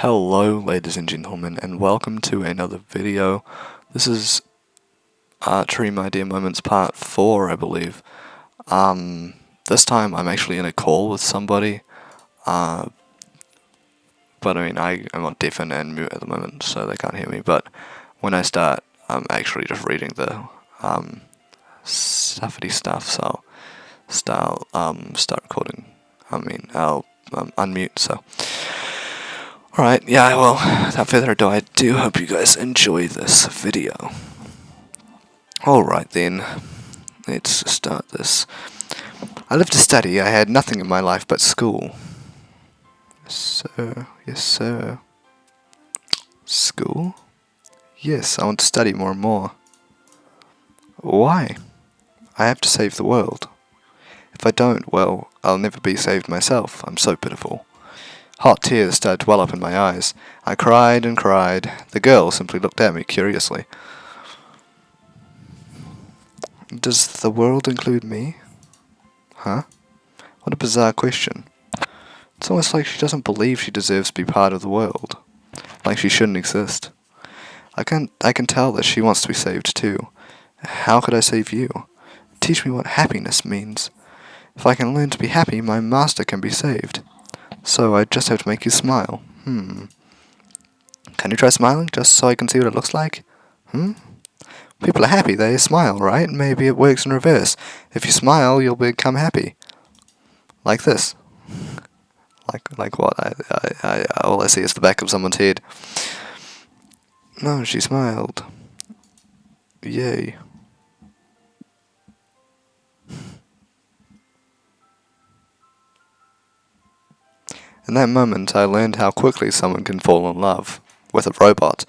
Hello ladies and gentlemen, and welcome to another video. This is Atri My Dear Moments part 4, I believe. This time I'm actually in a call with somebody, but I mean I'm on deafen and mute at the moment, so they can't hear me, but when I start, I'm actually just reading the stuffity stuff, so start recording. I'll unmute, so... Alright, yeah, well, without further ado, I do hope you guys enjoy this video. Alright then, let's start this. I lived to study. I had nothing in my life but school. Yes, sir. Yes, sir. School? Yes, I want to study more and more. Why? I have to save the world. If I don't, well, I'll never be saved myself. I'm so pitiful. Hot tears started to well up in my eyes. I cried and cried. The girl simply looked at me curiously. Does the world include me? Huh? What a bizarre question. It's almost like she doesn't believe she deserves to be part of the world. Like she shouldn't exist. I can tell that she wants to be saved too. How could I save you? Teach me what happiness means. If I can learn to be happy, my master can be saved. So I just have to make you smile. Can you try smiling, just so I can see what it looks like? People are happy, they smile, right? Maybe it works in reverse. If you smile, you'll become happy. Like this. Like what? All I see is the back of someone's head. No, she smiled. Yay. In that moment, I learned how quickly someone can fall in love with a robot.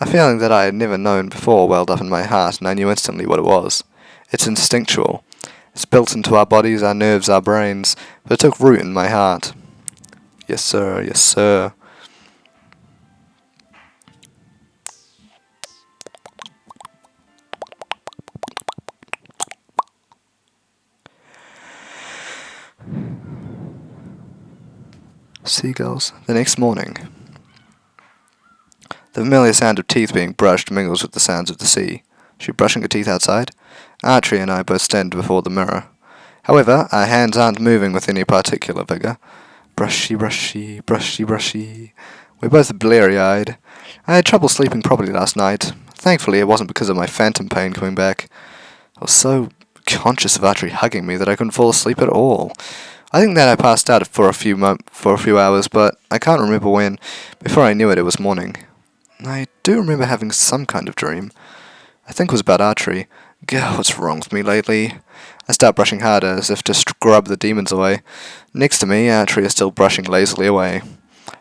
A feeling that I had never known before welled up in my heart, and I knew instantly what it was. It's instinctual. It's built into our bodies, our nerves, our brains, but it took root in my heart. Yes, sir. Yes, sir. Seagulls. The next morning. The familiar sound of teeth being brushed mingles with the sounds of the sea. She brushing her teeth outside? Atri and I both stand before the mirror. However, our hands aren't moving with any particular vigour. Brushy, brushy, brushy, brushy. We're both bleary-eyed. I had trouble sleeping properly last night. Thankfully, it wasn't because of my phantom pain coming back. I was so conscious of Atri hugging me that I couldn't fall asleep at all. I think that I passed out for a few hours, but I can't remember when. Before I knew it, it was morning. I do remember having some kind of dream. I think it was about Atri. God, what's wrong with me lately? I start brushing harder, as if to scrub the demons away. Next to me, Atri is still brushing lazily away.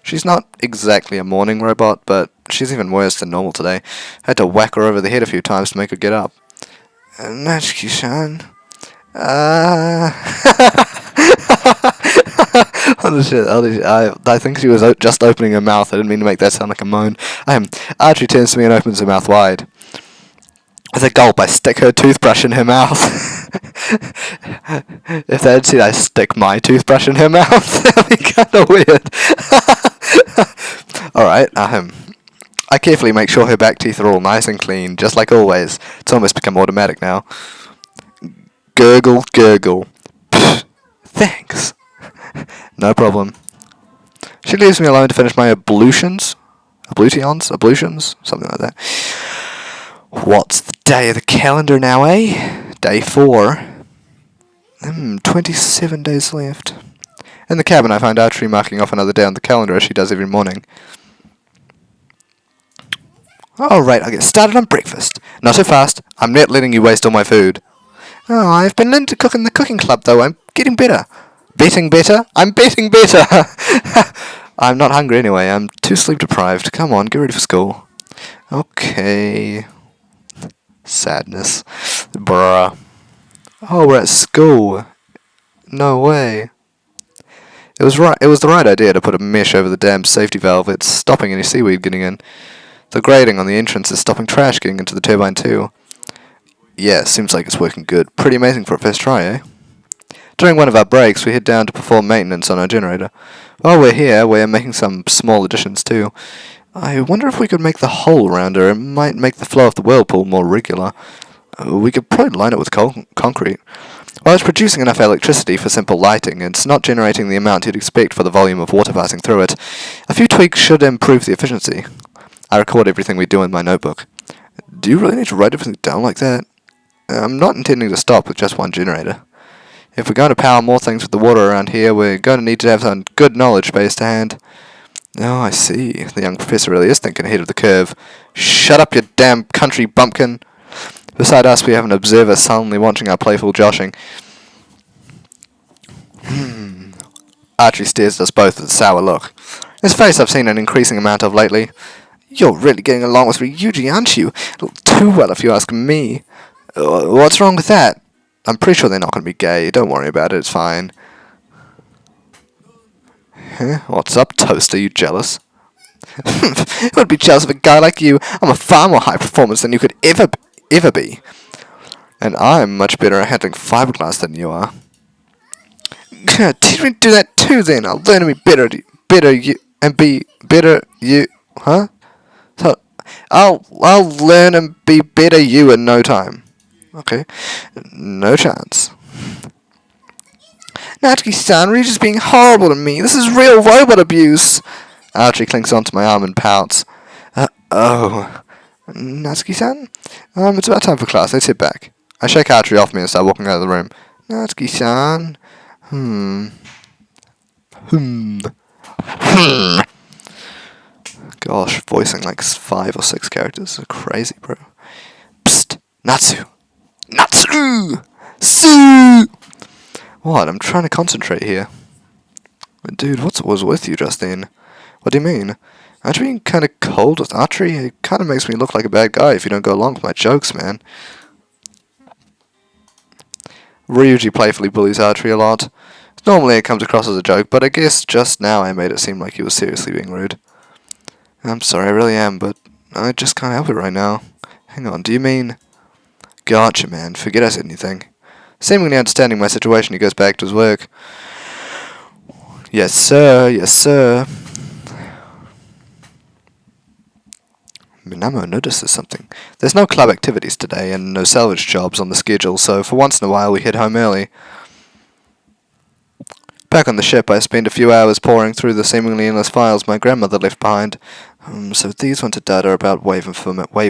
She's not exactly a morning robot, but she's even worse than normal today. I had to whack her over the head a few times to make her get up. Natsuki-san. Holy shit, I think she was just opening her mouth. I didn't mean to make that sound like a moan. Archie turns to me and opens her mouth wide. With a gulp, I stick her toothbrush in her mouth. If they had seen I stick my toothbrush in her mouth, that'd be kinda weird. Alright, I carefully make sure her back teeth are all nice and clean, just like always. It's almost become automatic now. Gurgle, gurgle. Pfft, thanks. No problem. She leaves me alone to finish my ablutions? Ablutions? Something like that. What's the day of the calendar now, eh? Day 4. 27 days left. In the cabin, I find Atri marking off another day on the calendar as she does every morning. Alright, I'll get started on breakfast. Not so fast. I'm not letting you waste all my food. Oh, I've been learning to cook in the cooking club, though. I'm getting better. Betting better? I'm betting better! I'm not hungry anyway. I'm too sleep-deprived. Come on, get ready for school. Okay. Sadness. Bruh. Oh, we're at school. No way. It was the right idea to put a mesh over the damn safety valve. It's stopping any seaweed getting in. The grating on the entrance is stopping trash getting into the turbine too. Yeah, seems like it's working good. Pretty amazing for a first try, eh? During one of our breaks, we head down to perform maintenance on our generator. While we're here, we're making some small additions too. I wonder if we could make the hole rounder. It might make the flow of the whirlpool more regular. We could probably line it with concrete. While it's producing enough electricity for simple lighting, it's not generating the amount you'd expect for the volume of water passing through it. A few tweaks should improve the efficiency. I record everything we do in my notebook. Do you really need to write everything down like that? I'm not intending to stop with just one generator. If we're going to power more things with the water around here, we're going to need to have some good knowledge base to hand. Oh, I see. The young professor really is thinking ahead of the curve. Shut up, you damn country bumpkin! Beside us, we have an observer sullenly watching our playful joshing. Atri stares at us both with a sour look. His face I've seen an increasing amount of lately. You're really getting along with Ryuji, aren't you? Too well, if you ask me. What's wrong with that? I'm pretty sure they're not going to be gay. Don't worry about it, it's fine. Huh? What's up, Toaster? You jealous? I would be jealous of a guy like you. I'm a far more high performance than you could ever be. And I'm much better at handling fiberglass than you are. Teach me to do that too, then. I'll learn to be better you, and be better you. Huh? So, I'll learn and be better you in no time. Okay. No chance. Natsuki-san, you're just being horrible to me. This is real robot abuse. Atri clings onto my arm and pouts. Oh. Natsuki-san? It's about time for class. Let's head back. I shake Atri off me and start walking out of the room. Natsuki-san. Gosh, voicing like 5 or 6 characters is crazy, bro. Psst. Natsu. Natsu! Su! What? I'm trying to concentrate here. Dude, what was with you just then? What do you mean? Aren't you being kind of cold with Atri? It kind of makes me look like a bad guy if you don't go along with my jokes, man. Ryuji playfully bullies Atri a lot. Normally it comes across as a joke, but I guess just now I made it seem like he was seriously being rude. I'm sorry, I really am, but I just can't help it right now. Hang on, do you mean... Gotcha, man. Forget I said anything. Seemingly understanding my situation, he goes back to his work. Yes, sir. Yes, sir. Minamo notices something. There's no club activities today and no salvage jobs on the schedule, so for once in a while we head home early. Back on the ship, I spend a few hours poring through the seemingly endless files my grandmother left behind. So these ones are data about wave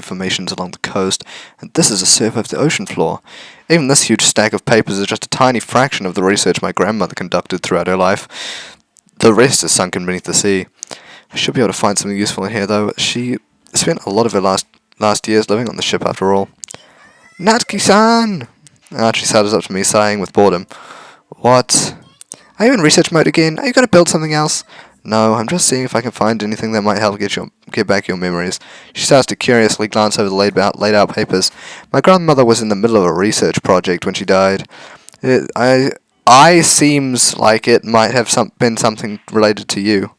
formations along the coast, and this is a survey of the ocean floor. Even this huge stack of papers is just a tiny fraction of the research my grandmother conducted throughout her life. The rest is sunken beneath the sea. I should be able to find something useful in here, though. She spent a lot of her last years living on the ship, after all. Natsuki-san! Archie sidles up to me, sighing with boredom. What? Are you in research mode again? Are you going to build something else? No, I'm just seeing if I can find anything that might help get back your memories. She starts to curiously glance over the laid out papers. My grandmother was in the middle of a research project when she died. I seems like it might have been something related to you.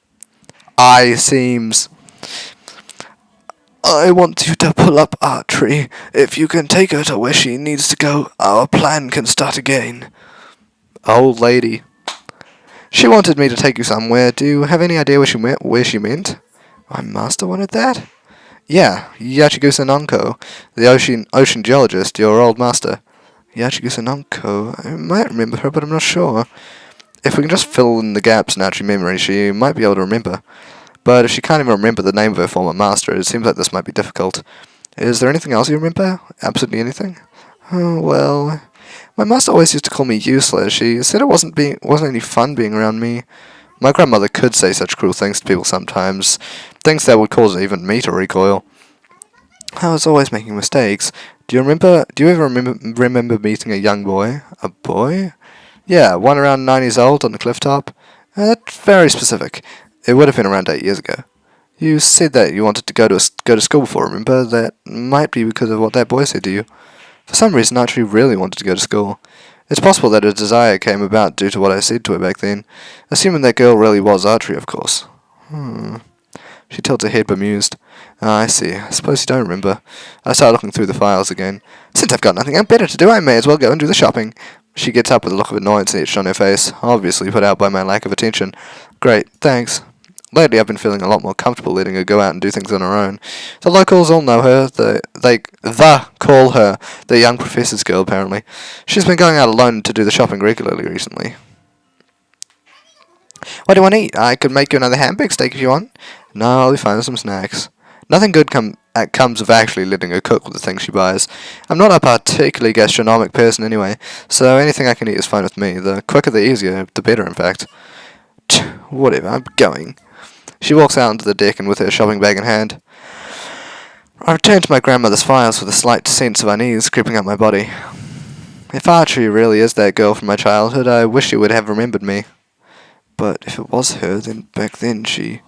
Seems... I want you to pull up Atri. If you can take her to where she needs to go, our plan can start again. Old lady. She wanted me to take you somewhere. Do you have any idea where she meant? My master wanted that? Yeah, Yachigusa Nanko, the ocean geologist, your old master. Yachigusa Nanko. I might remember her, but I'm not sure. If we can just fill in the gaps in Atri memory, she might be able to remember. But if she can't even remember the name of her former master, it seems like this might be difficult. Is there anything else you remember? Absolutely anything? Oh, well... My master always used to call me useless. She said it wasn't any fun being around me. My grandmother could say such cruel things to people sometimes. Things that would cause even me to recoil. I was always making mistakes. Do you ever remember meeting a young boy? A boy? Yeah, one around 9 years old on the cliff top. That's very specific. It would have been around 8 years ago. You said that you wanted to go to school before, remember? That might be because of what that boy said to you. For some reason, I actually really wanted to go to school. It's possible that a desire came about due to what I said to her back then. Assuming that girl really was Atri, of course. She tilts her head bemused. I see. I suppose you don't remember. I start looking through the files again. Since I've got nothing better to do, I may as well go and do the shopping. She gets up with a look of annoyance etched on her face, obviously put out by my lack of attention. Great, thanks. Lately I've been feeling a lot more comfortable letting her go out and do things on her own. The locals all know her. They call her the young professor's girl, apparently. She's been going out alone to do the shopping regularly recently. What do you want to eat? I could make you another hamburger steak if you want. No, I'll be fine with some snacks. Nothing good comes of actually letting her cook with the things she buys. I'm not a particularly gastronomic person anyway, so anything I can eat is fine with me. The quicker the easier, the better, in fact. Whatever, I'm going. She walks out onto the deck and with her shopping bag in hand. I return to my grandmother's files with a slight sense of unease creeping up my body. If Atri really is that girl from my childhood, I wish she would have remembered me. But if it was her, then back then she...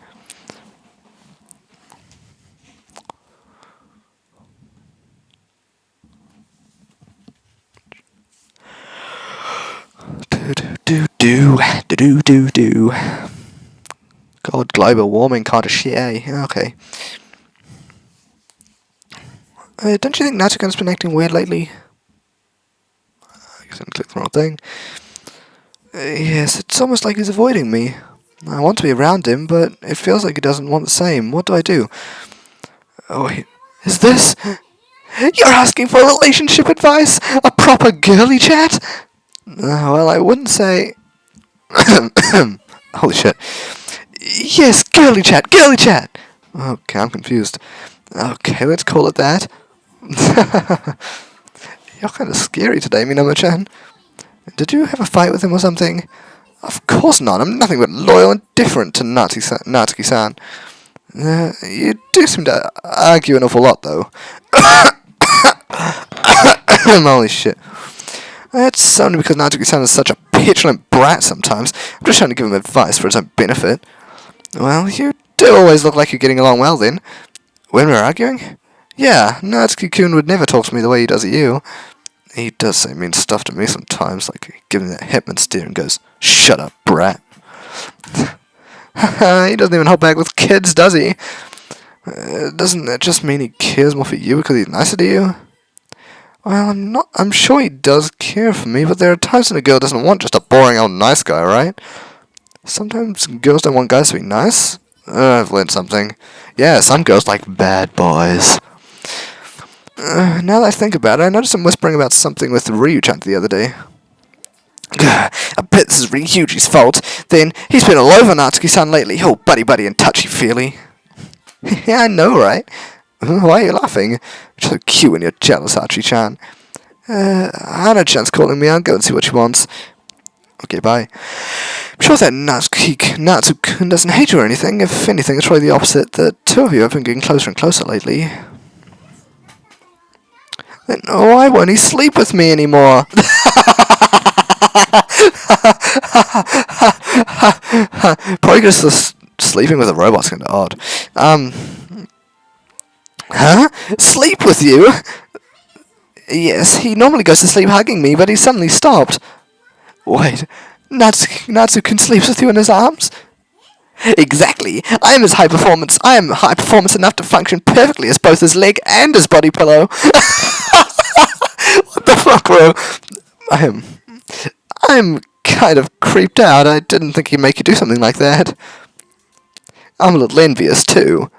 Do. God, global warming kind of shit, eh? Okay. Don't you think Natsukan's been acting weird lately? I guess I clicked the wrong thing. Yes, it's almost like he's avoiding me. I want to be around him, but it feels like he doesn't want the same. What do I do? Oh, is this... You're asking for relationship advice? A proper girly chat? Well, I wouldn't say... Holy shit. Yes, girly chat, girly chat! Okay, I'm confused. Okay, let's call it that. You're kind of scary today, Minamo-chan. Did you have a fight with him or something? Of course not. I'm nothing but loyal and different to Natsuki-san. You do seem to argue an awful lot, though. Holy shit. That's only because Natsuki-san is such a petulant brat sometimes. I'm just trying to give him advice for his own benefit. Well, you do always look like you're getting along well, then. When we're arguing? Yeah, Natsuki-kun would never talk to me the way he does at you. He does say mean stuff to me sometimes, like giving that Hitman stare and goes, "Shut up, brat." He doesn't even hold back with kids, does he? Doesn't that just mean he cares more for you because he's nicer to you? Well, I'm sure he does care for me, but there are times when a girl doesn't want just a boring old nice guy, right? Sometimes girls don't want guys to be nice. I've learned something. Yeah, some girls like bad boys. Now that I think about it, I noticed him whispering about something with Ryu-chan the other day. I bet this is Ryuji's fault. Then, he's been all over Natsuki-san lately, all buddy-buddy and touchy-feely. Yeah, I know, right? Why are you laughing? You're so cute when you're jealous, Atri-chan. Hana-chan's calling me. I'll go and see what she wants. Okay, bye. I'm sure that Natsuki doesn't hate you or anything. If anything, it's probably the opposite. The two of you have been getting closer and closer lately. Then why won't he sleep with me anymore? Probably just sleeping with a robot's kind of odd. Huh? Sleep with you? Yes, he normally goes to sleep hugging me, but he suddenly stopped. Wait, Natsuki sleeps with you in his arms? Exactly. I am high performance enough to function perfectly as both his leg and his body pillow. What the fuck, bro? I'm kind of creeped out. I didn't think he'd make you do something like that. I'm a little envious, too.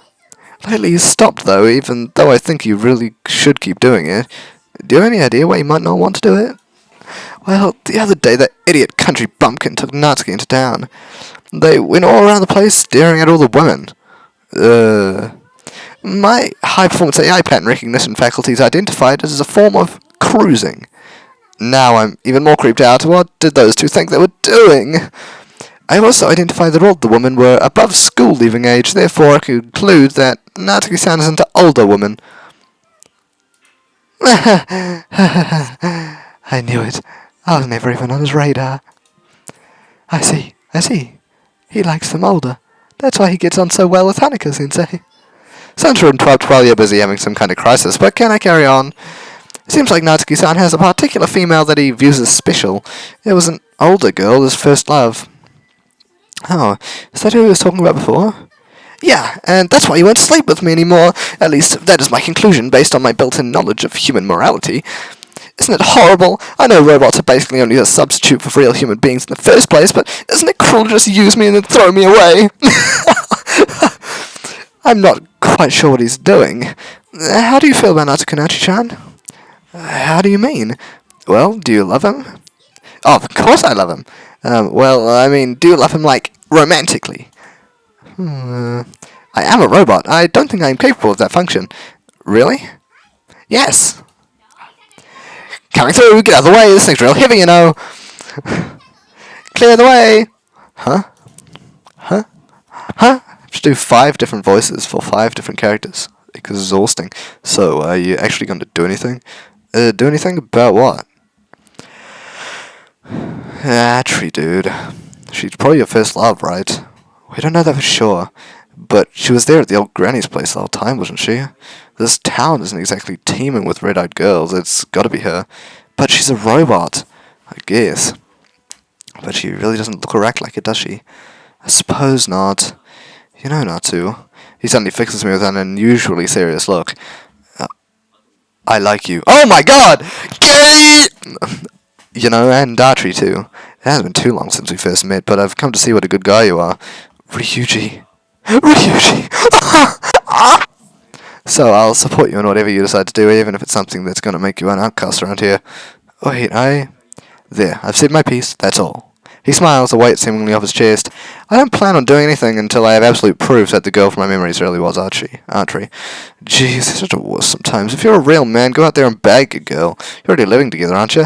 Lately he's stopped, though, even though I think he really should keep doing it. Do you have any idea why he might not want to do it? Well, the other day that idiot country bumpkin took Natsuki into town. They went all around the place staring at all the women. My high-performance AI pattern recognition faculties identified it as a form of cruising. Now I'm even more creeped out. What did those two think they were doing? I also identified that all the women were above school-leaving age, therefore I conclude that Natsuki-san is into older women. I knew it. I was never even on his radar. I see. He likes them older. That's why he gets on so well with Hanako-sensei. Sorry to interrupt while you're busy having some kind of crisis, but can I carry on? It seems like Natsuki-san has a particular female that he views as special. It was an older girl, his first love. Oh, is that who he was talking about before? Yeah, and that's why he won't sleep with me anymore. At least, that is my conclusion, based on my built-in knowledge of human morality. Isn't it horrible? I know robots are basically only a substitute for real human beings in the first place, but isn't it cruel to just use me and then throw me away? I'm not quite sure what he's doing. How do you feel about Natsuko-chan? How do you mean? Well, do you love him? Oh, of course I love him. Well, I mean, do you love him, like, romantically? I am a robot. I don't think I am capable of that function. Really? Yes. Coming through, get out of the way, this thing's real heavy, you know. Clear the way. Huh? Huh? Huh? Just do 5 different voices for 5 different characters. Exhausting. So, are you actually going to do anything? Do anything about what? Atri, dude. She's probably your first love, right? We don't know that for sure. But she was there at the old granny's place the whole time, wasn't she? This town isn't exactly teeming with red-eyed girls. It's gotta be her. But she's a robot, I guess. But she really doesn't look or act like it, does she? I suppose not. You know not to. He suddenly fixes me with an unusually serious look. I like you. Oh my god! Gay! You know, and Atri too. It hasn't been too long since we first met, but I've come to see what a good guy you are. Ryuji. Ryuji! So I'll support you in whatever you decide to do, even if it's something that's going to make you an outcast around here. Wait, There, I've said my piece, that's all. He smiles, a weight seemingly off his chest. I don't plan on doing anything until I have absolute proof that the girl from my memories really was Atri. Jeez, it's such a wuss sometimes. If you're a real man, go out there and bag your girl. You're already living together, aren't you?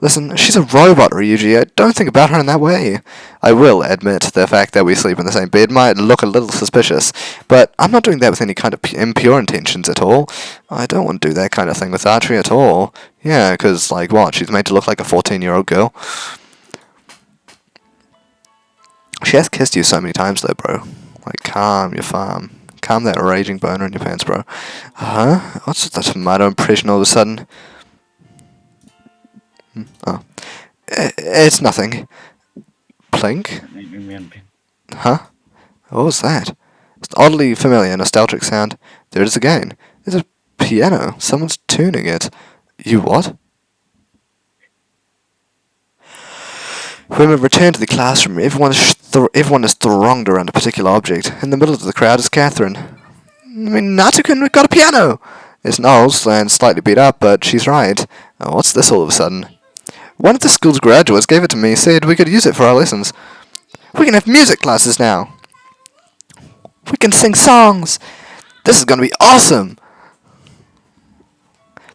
Listen, she's a robot, Ryuji. I don't think about her in that way. I will admit the fact that we sleep in the same bed might look a little suspicious, but I'm not doing that with any kind of impure intentions at all. I don't want to do that kind of thing with Atri at all. Yeah, 'cause, like, what? She's made to look like a 14-year-old girl. She has kissed you so many times, though, bro. Like, calm your farm. Calm that raging boner in your pants, bro. Huh? What's that tomato impression all of a sudden? Oh. It's nothing. Plink? Huh? What was that? It's an oddly familiar, nostalgic sound. There it is again. It's a piano. Someone's tuning it. You what? When we return to the classroom, everyone is thronged around a particular object. In the middle of the crowd is Catherine. I mean, Natsuko, we've got a piano! It's Knowles, and slightly beat up, but she's right. Oh, what's this all of a sudden? One of the school's graduates gave it to me, said we could use it for our lessons. We can have music classes now! We can sing songs! This is gonna be awesome!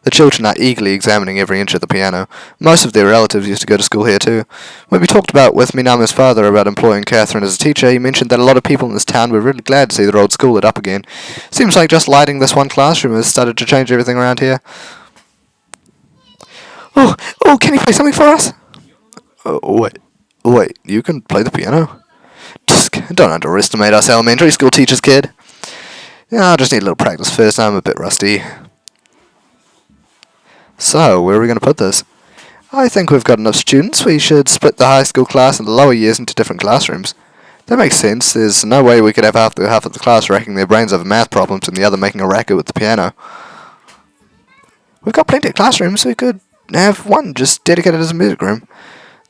The children are eagerly examining every inch of the piano. Most of their relatives used to go to school here too. When we talked about with Minami's father about employing Catherine as a teacher, he mentioned that a lot of people in this town were really glad to see their old school lit up again. Seems like just lighting this one classroom has started to change everything around here. Oh, can you play something for us? Wait, you can play the piano? Just don't underestimate us elementary school teachers, kid. Yeah, I just need a little practice first, I'm a bit rusty. So, where are we going to put this? I think we've got enough students. We should split the high school class and the lower years into different classrooms. That makes sense. There's no way we could have half of the class racking their brains over math problems and the other making a racket with the piano. We've got plenty of classrooms. We could have one just dedicated as a music room.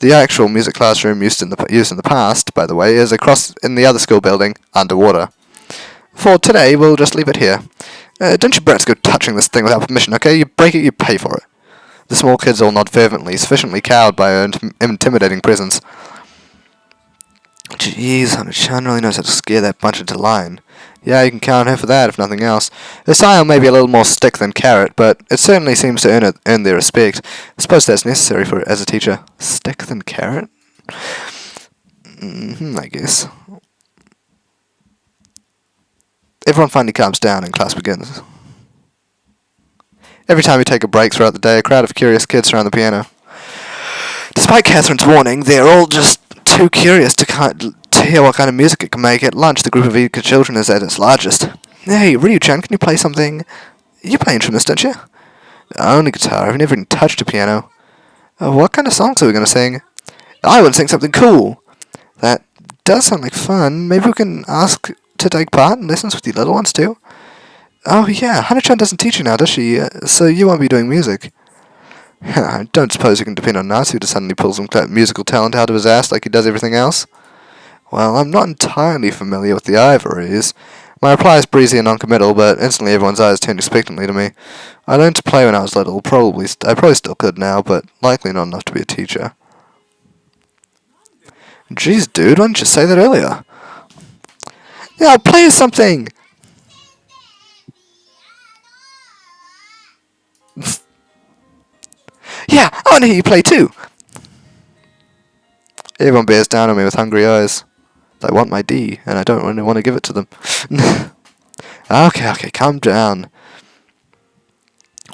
The actual music classroom used in the past, by the way, is across in the other school building, underwater. For today, we'll just leave it here. Don't you brats go touching this thing without permission, okay? You break it, you pay for it. The small kids all nod fervently, sufficiently cowed by her intimidating presence. Jeez, Hana-chan really knows how to scare that bunch into line. Yeah, you can count on her for that, if nothing else. Her style may be a little more stick than carrot, but it certainly seems to earn their respect. I suppose that's necessary for as a teacher. Stick than carrot? I guess. Everyone finally calms down and class begins. Every time we take a break throughout the day, a crowd of curious kids surround the piano. Despite Catherine's warning, they're all just too curious to hear what kind of music it can make. At lunch, the group of eager children is at its largest. Hey, Ryu-chan, can you play something? You play instruments, don't you? Only guitar. I've never even touched a piano. What kind of songs are we going to sing? I want to sing something cool. That does sound like fun. Maybe we can ask to take part in lessons with the little ones too? Oh yeah, Hana-chan doesn't teach you now, does she? So you won't be doing music. I don't suppose you can depend on Natsu to suddenly pull some musical talent out of his ass like he does everything else? Well, I'm not entirely familiar with the ivories. My reply is breezy and non-committal, but instantly everyone's eyes turned expectantly to me. I learned to play when I was little, I probably still could now, but likely not enough to be a teacher. Jeez, dude, why didn't you say that earlier? Yeah, I'll play you something! Yeah, I want to hear you play too! Everyone bears down on me with hungry eyes. They want my D, and I don't really want to give it to them. Okay, calm down.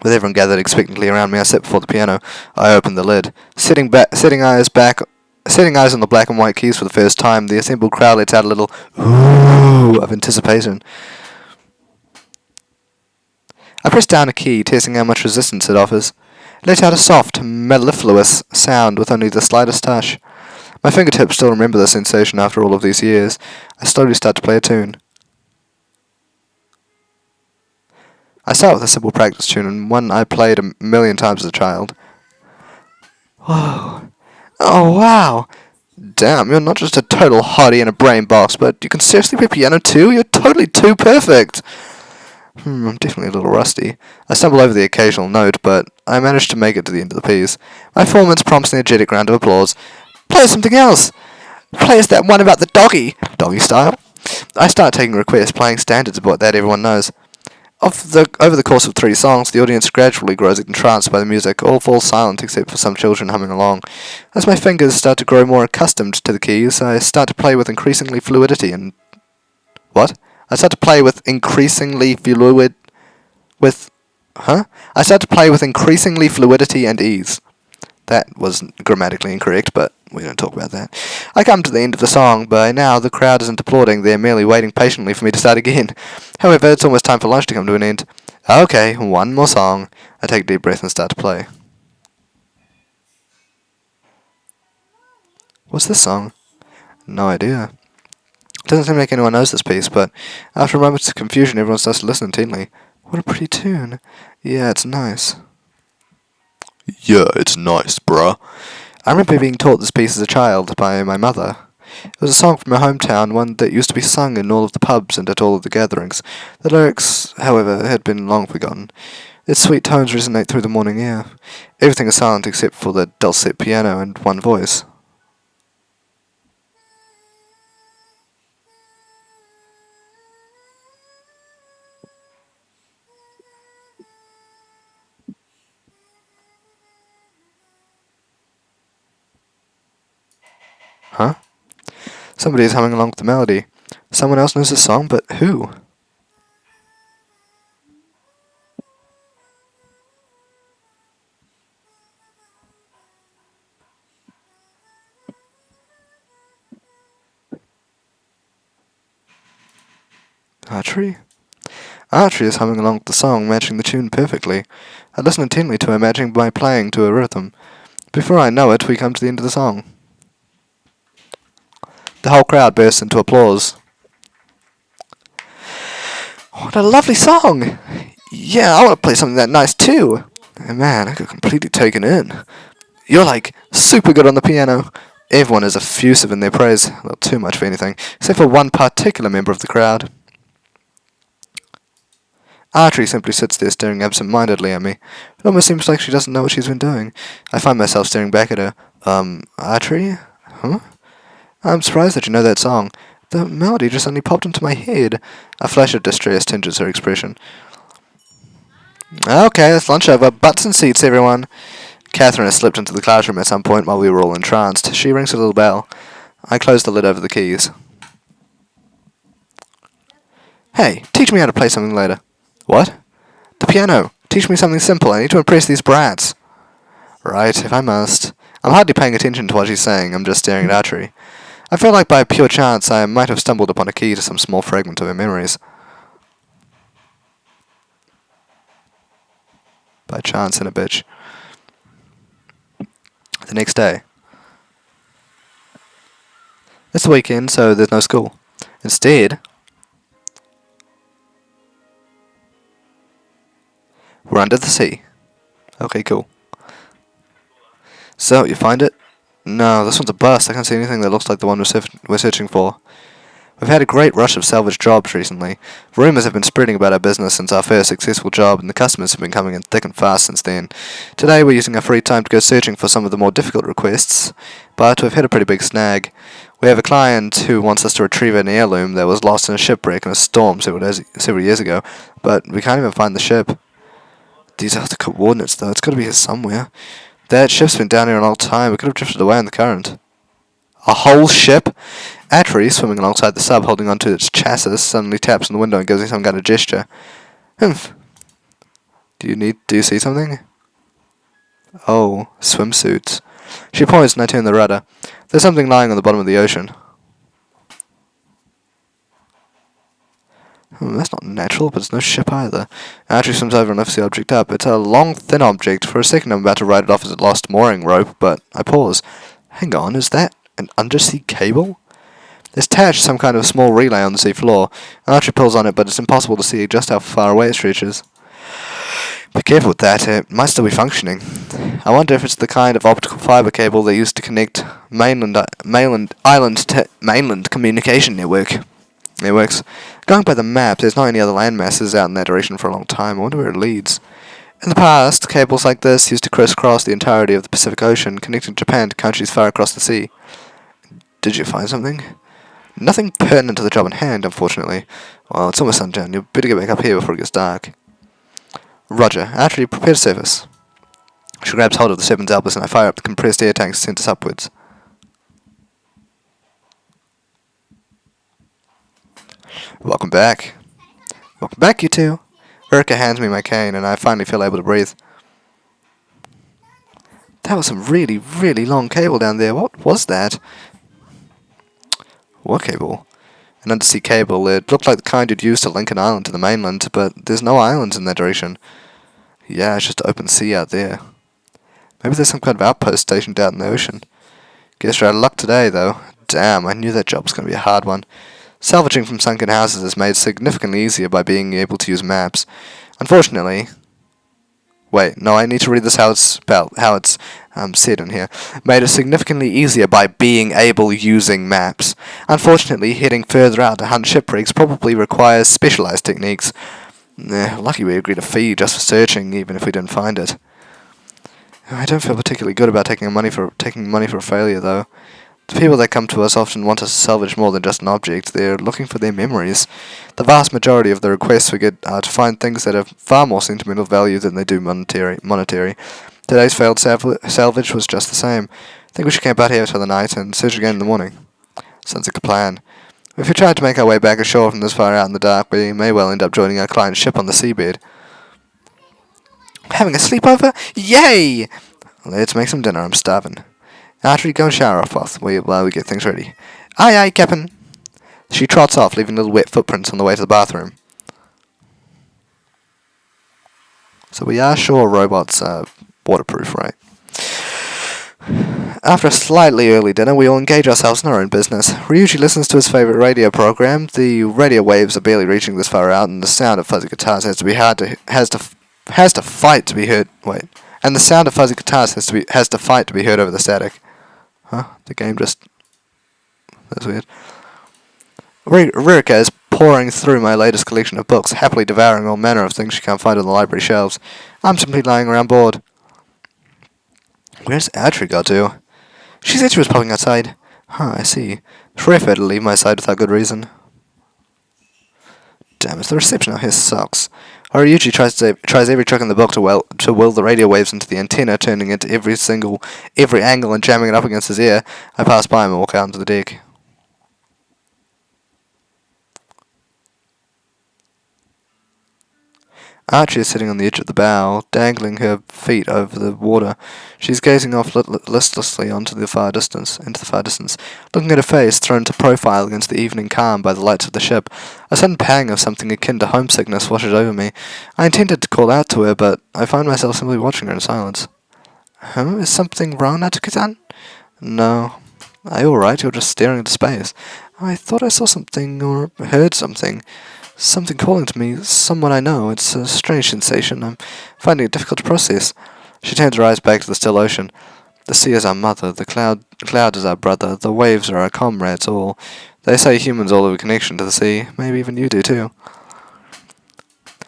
With everyone gathered expectantly around me, I sat before the piano. I opened the lid. Setting eyes on the black and white keys for the first time, the assembled crowd lets out a little ooh of anticipation. I pressed down a key, testing how much resistance it offers. It let out a soft, mellifluous sound with only the slightest touch. My fingertips still remember the sensation after all of these years. I slowly start to play a tune. I start with a simple practice tune, and one I played a million times as a child. Whoa. Oh, wow. Damn, you're not just a total hottie and a brain box, but you can seriously play piano too? You're totally too perfect. I'm definitely a little rusty. I stumble over the occasional note, but I manage to make it to the end of the piece. My performance prompts an energetic round of applause. Play us something else! Play us that one about the doggy! Doggy style? I start taking requests, playing standards about that everyone knows. Over the course of 3 songs, the audience gradually grows entranced by the music. All fall silent except for some children humming along. As my fingers start to grow more accustomed to the keys, I start to play with increasingly fluidity and... What? I start to play with increasingly fluid... with... Huh? I start to play with increasingly fluidity and ease. That was grammatically incorrect, but we don't talk about that. I come to the end of the song. By now, the crowd isn't applauding. They're merely waiting patiently for me to start again. However, it's almost time for lunch to come to an end. Okay, one more song. I take a deep breath and start to play. What's this song? No idea. Doesn't seem like anyone knows this piece, but after a moment's confusion, everyone starts to listen intently. What a pretty tune. Yeah, it's nice. Yeah, it's nice, bruh. I remember being taught this piece as a child by my mother. It was a song from my hometown, one that used to be sung in all of the pubs and at all of the gatherings. The lyrics, however, had been long forgotten. Its sweet tones resonate through the morning air. Everything is silent except for the dulcet piano and one voice. Huh? Somebody is humming along with the melody. Someone else knows the song, but who? Atri? Atri is humming along with the song, matching the tune perfectly. I listen intently to her, matching my playing to a rhythm. Before I know it, we come to the end of the song. The whole crowd bursts into applause. What a lovely song! Yeah, I want to play something that nice too! Man, I got completely taken in. You're like super good on the piano. Everyone is effusive in their praise, a little too much for anything, except for one particular member of the crowd. Atri simply sits there staring absent-mindedly at me. It almost seems like she doesn't know what she's been doing. I find myself staring back at her. Atri? Huh? I'm surprised that you know that song. The melody just suddenly popped into my head. A flash of distress tinges her expression. Okay, that's lunch over. Butts and seats, everyone. Catherine has slipped into the classroom at some point while we were all entranced. She rings a little bell. I close the lid over the keys. Hey, teach me how to play something later. What? The piano. Teach me something simple. I need to impress these brats. Right, if I must. I'm hardly paying attention to what she's saying. I'm just staring at Atri. I feel like by pure chance I might have stumbled upon a key to some small fragment of her memories. By chance and a bitch. The next day. It's the weekend, so there's no school. Instead, we're under the sea. Okay, cool. So, you find it? No, this one's a bust. I can't see anything that looks like the one we're searching for. We've had a great rush of salvage jobs recently. Rumours have been spreading about our business since our first successful job, and the customers have been coming in thick and fast since then. Today we're using our free time to go searching for some of the more difficult requests, but we've hit a pretty big snag. We have a client who wants us to retrieve an heirloom that was lost in a shipwreck in a storm several years ago, but we can't even find the ship. These are the coordinates, though. It's got to be here somewhere. That ship's been down here a long time. We could have drifted away in the current. A whole ship? Atri, swimming alongside the sub, holding onto its chassis, suddenly taps on the window and gives me some kind of gesture. Humph. Do you see something? Oh, swimsuits. She points and I turn the rudder. There's something lying on the bottom of the ocean. That's not natural, but it's no ship either. Atri swims over and lifts the object up. It's a long, thin object. For a second I'm about to write it off as a lost mooring rope, but I pause. Hang on, is that an undersea cable? There's attached some kind of small relay on the sea floor. Archie pulls on it, but it's impossible to see just how far away it stretches. Be careful with that, it might still be functioning. I wonder if it's the kind of optical fibre cable they used to connect mainland communication networks. Going by the map, there's not any other land masses out in that direction for a long time. I wonder where it leads. In the past, cables like this used to crisscross the entirety of the Pacific Ocean, connecting Japan to countries far across the sea. Did you find something? Nothing pertinent to the job in hand, unfortunately. Well, it's almost sundown. You'd better get back up here before it gets dark. Roger. Atri, prepare to surface. She grabs hold of the Seven's elbows and I fire up the compressed air tanks sent us upwards. Welcome back. Welcome back, you two. Erica hands me my cane and I finally feel able to breathe. That was some really, really long cable down there. What was that? What cable? An undersea cable. It looked like the kind you'd use to link an island to the mainland, but there's no islands in that direction. Yeah, it's just open sea out there. Maybe there's some kind of outpost stationed out in the ocean. Guess we're out of luck today, though. Damn, I knew that job was going to be a hard one. Salvaging from sunken houses is made significantly easier by being able to use maps. Unfortunately... Wait, no, I need to read this how it's said in here. Made it significantly easier by being able using maps. Unfortunately, heading further out to hunt shipwrecks probably requires specialized techniques. Lucky we agreed a fee just for searching, even if we didn't find it. I don't feel particularly good about taking money for a failure, though. The people that come to us often want us to salvage more than just an object. They're looking for their memories. The vast majority of the requests we get are to find things that have far more sentimental value than they do monetary. Today's failed salvage was just the same. I think we should camp out here for the night and search again in the morning. Sounds like a plan. If we tried to make our way back ashore from this far out in the dark, we may well end up joining our client's ship on the seabed. Having a sleepover? Yay! Let's make some dinner, I'm starving. Atri, go and shower off while we get things ready. Aye, aye, Captain. She trots off, leaving little wet footprints on the way to the bathroom. So we are sure robots are waterproof, right? After a slightly early dinner, we all engage ourselves in our own business. Ryuji listens to his favourite radio program. The radio waves are barely reaching this far out, and the sound of fuzzy guitars has to fight to be heard. Wait, and the sound of fuzzy guitars has to fight to be heard over the static. Huh? The game just... That's weird. Ririka is poring through my latest collection of books, happily devouring all manner of things she can't find on the library shelves. I'm simply lying around bored. Where's Atri got to? She said she was popping outside. Huh, I see. It's rare for her to leave my side without good reason. Damn it, the reception out here sucks. Ryuji tries every trick in the book to will the radio waves into the antenna, turning it to every angle and jamming it up against his ear. I pass by him and walk out onto the deck. Archie is sitting on the edge of the bow, dangling her feet over the water. She's gazing off listlessly into the far distance. Looking at her face, thrown to profile against the evening calm by the lights of the ship, a sudden pang of something akin to homesickness washes over me. I intended to call out to her, but I find myself simply watching her in silence. Is something wrong, Natsuki-san? No. Are you alright? You're just staring into space. I thought I saw something, or heard something. Something calling to me, someone I know. It's a strange sensation. I'm finding it difficult to process. She turns her eyes back to the still ocean. The sea is our mother, the cloud is our brother, the waves are our comrades all. They say humans all have a connection to the sea. Maybe even you do too.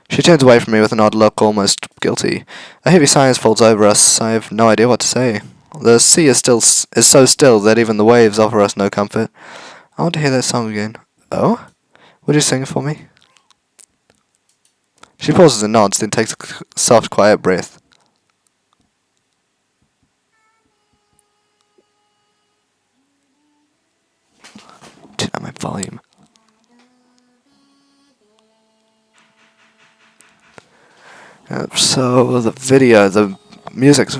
She turns away from me with an odd look, almost guilty. A heavy silence folds over us. I have no idea what to say. The sea is so still that even the waves offer us no comfort. I want to hear that song again. Oh? Would you sing it for me? She pauses and nods, then takes a soft, quiet breath. Turn up my volume. So the music's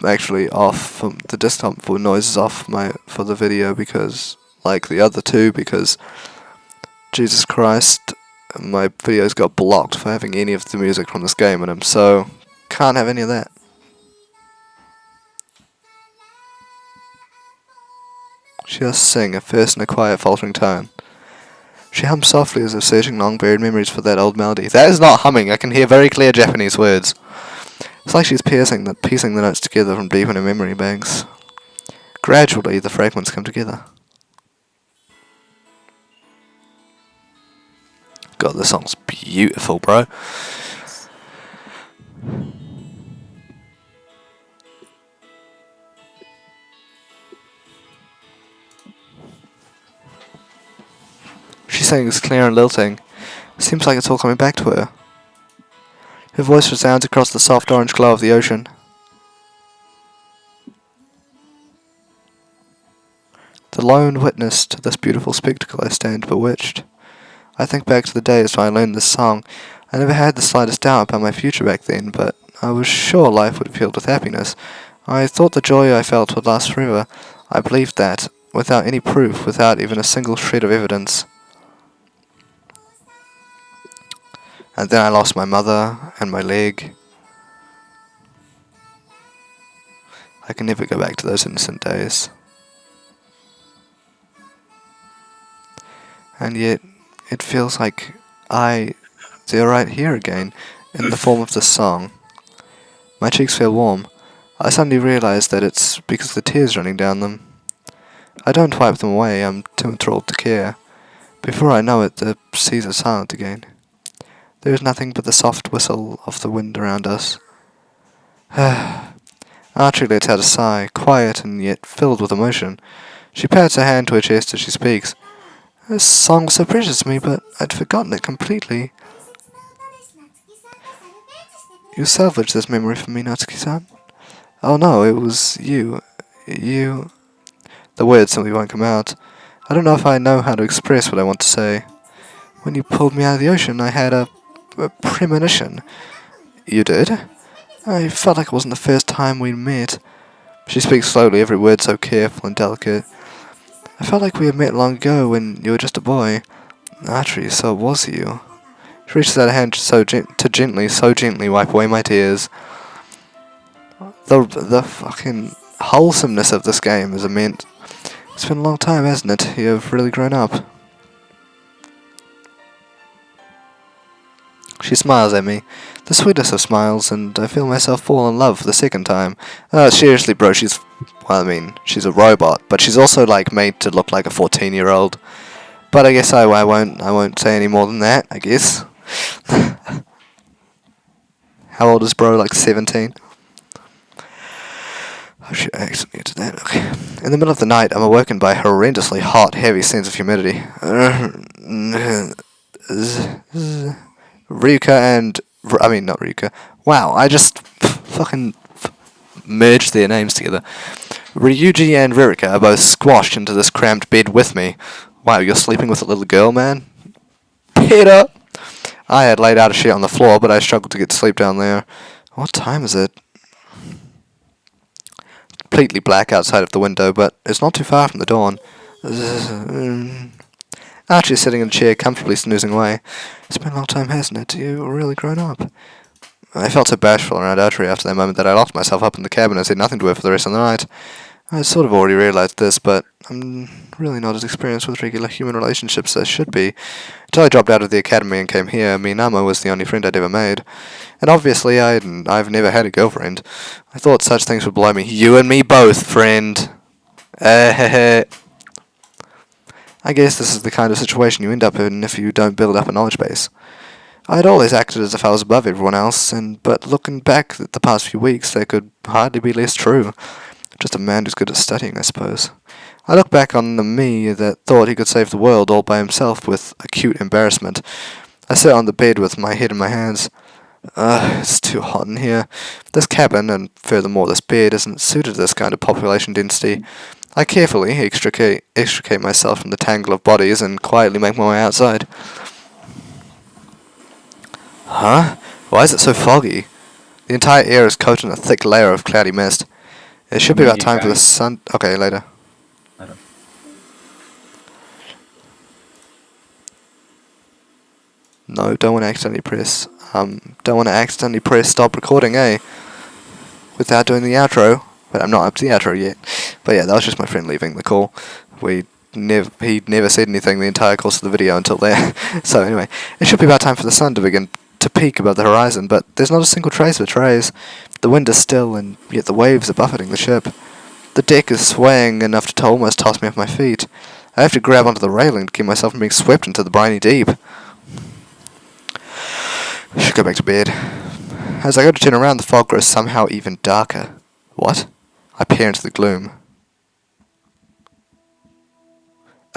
actually off from the desktop for noise is off for the video because like the other two because Jesus Christ, my videos got blocked for having any of the music from this game in them, so can't have any of that. She does sing, at first in a quiet, faltering tone. She hums softly as if searching long-buried memories for that old melody. That is not humming, I can hear very clear Japanese words. It's like she's piecing the notes together from deep in her memory banks. Gradually, the fragments come together. God, this song's beautiful, bro. She sings clear and lilting. Seems like it's all coming back to her. Her voice resounds across the soft orange glow of the ocean. The lone witness to this beautiful spectacle, I stand bewitched. I think back to the days when I learned this song. I never had the slightest doubt about my future back then, but I was sure life would be filled with happiness. I thought the joy I felt would last forever. I believed that, without any proof, without even a single shred of evidence. And then I lost my mother and my leg. I can never go back to those innocent days. And yet, it feels like they're right here again, in the form of this song. My cheeks feel warm. I suddenly realize that it's because the tears running down them. I don't wipe them away, I'm too enthralled to care. Before I know it, the seas are silent again. There is nothing but the soft whistle of the wind around us. Atri lets out a sigh, quiet and yet filled with emotion. She pats her hand to her chest as she speaks. This song was so precious to me, but I'd forgotten it completely. You salvaged this memory for me, Natsuki-san? Oh no, it was you. You... The words simply won't come out. I don't know if I know how to express what I want to say. When you pulled me out of the ocean, I had a premonition. You did? I felt like it wasn't the first time we'd met. She speaks slowly, every word so careful and delicate. I felt like we had met long ago when you were just a boy. Atri, so it was you. She reaches out a hand so gently wipe away my tears. The fucking wholesomeness of this game is immense. It's been a long time, hasn't it? You've really grown up. She smiles at me, the sweetest of smiles, and I feel myself fall in love for the second time. Seriously, bro, she's a robot, but she's also, like, made to look like a 14-year-old. But I guess I won't say any more than that, I guess. How old is bro, like 17? Oh shit, I accidentally did that, okay. In the middle of the night, I'm awoken by a horrendously hot, heavy sense of humidity. Not Ryuka. Wow, I just fucking merged their names together. Ryuji and Ririka are both squashed into this cramped bed with me. Wow, you're sleeping with a little girl, man? Peter! I had laid out a sheet on the floor, but I struggled to get to sleep down there. What time is it? Completely black outside of the window, but it's not too far from the dawn. Archie is sitting in a chair, comfortably snoozing away. It's been a long time, hasn't it? You've really grown up. I felt so bashful around Atri after that moment that I locked myself up in the cabin and said nothing to her for the rest of the night. I sort of already realised this, but I'm really not as experienced with regular human relationships as I should be. Until I dropped out of the academy and came here, Minamo was the only friend I'd ever made. And obviously I've never had a girlfriend. I thought such things would blow me. You and me both, friend. I guess this is the kind of situation you end up in if you don't build up a knowledge base. I'd always acted as if I was above everyone else, but looking back at the past few weeks, that could hardly be less true. Just a man who's good at studying, I suppose. I look back on the me that thought he could save the world all by himself with acute embarrassment. I sit on the bed with my head in my hands. It's too hot in here. This cabin, and furthermore this bed, isn't suited to this kind of population density. I carefully extricate myself from the tangle of bodies and quietly make my way outside. Huh? Why is it so foggy? The entire air is coated in a thick layer of cloudy mist. It should be about time for the sun. Okay, later. No, don't want to accidentally press. Don't want to accidentally press stop recording, eh? Without doing the outro. But I'm not up to the outro yet. But yeah, that was just my friend leaving the call. He never said anything the entire course of the video until there. So anyway, it should be about time for the sun to begin to peak above the horizon, but there's not a single trace of its rays. The wind is still, and yet the waves are buffeting the ship. The deck is swaying enough to almost toss me off my feet. I have to grab onto the railing to keep myself from being swept into the briny deep. I should go back to bed. As I go to turn around, the fog grows somehow even darker. What? I peer into the gloom.